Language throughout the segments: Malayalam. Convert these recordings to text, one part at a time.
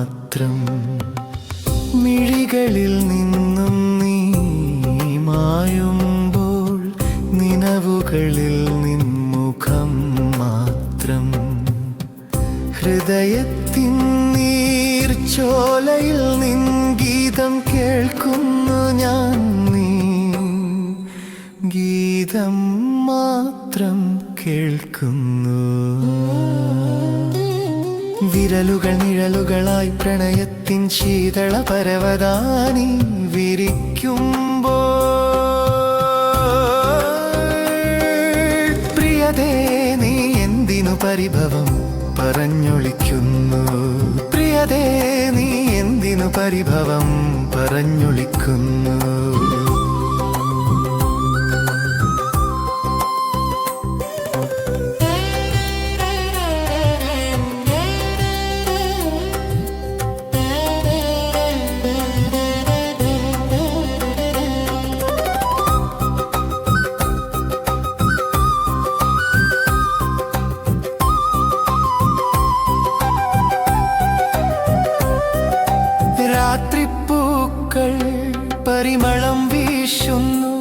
മാത്രം. മിഴികളിൽ നിന്നും നീ മായുമ്പോൾ നിനവുകളിൽ നിൻമുഖം മാത്രം. ഹൃദയത്തിൻ നീർച്ചോലയിൽ നിൻ ഗീതം കേൾക്കുന്നു ഞാൻ. നീ ഗീതം മാത്രം കേൾക്കുന്നു. വിരലുകൾ നിഴലുകളായി പ്രണയത്തിൻ ശീതള പരവതാനി വിരിക്കുമ്പോൾ പ്രിയതേ നീ എന്തിനു പരിഭവം പറഞ്ഞൊളിക്കുന്നു. പ്രിയതേ നീ എന്തിനു പരിഭവം പറഞ്ഞൊളിക്കുന്നു. രാത്രിപ്പൂക്കൾ പരിമളം വീശുന്നു.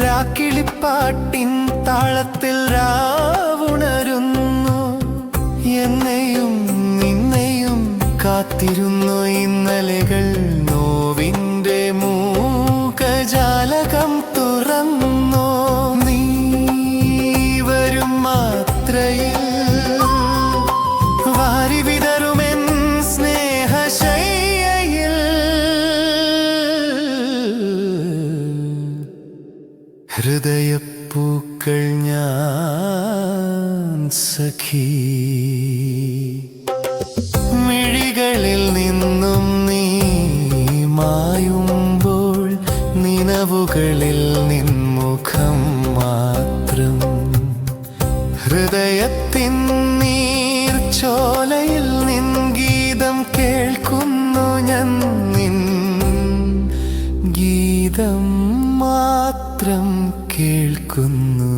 രാക്കിളിപ്പാട്ടിൻ താളത്തിൽ രാവുണരുന്നു. എന്നെയും നിന്നെയും കാത്തിരുന്നു ഇന്നലെകൾ. നോവിൻ്റെ മൂകജാലകം തുറന്നു. നീ വരും മാത്രയിൽ വാരി വിതറുമെൻ സ്നേഹശയ്യയിൽ. ഹൃദയപ്പൂക്കൾ ഞാൻ സഖി. മിഴികളിൽ നിന്നും നീ മായുമ്പോൾ നിനവുകളിൽ നിൻമുഖം മാത്രം. ഹൃദയത്തിൻ നീർച്ചോലയിൽ നിൻ ഗീതം കേൾക്കുന്നു ഞാൻ. നിൻ ഗീതം മാത്രം കേൾക്കുന്നു.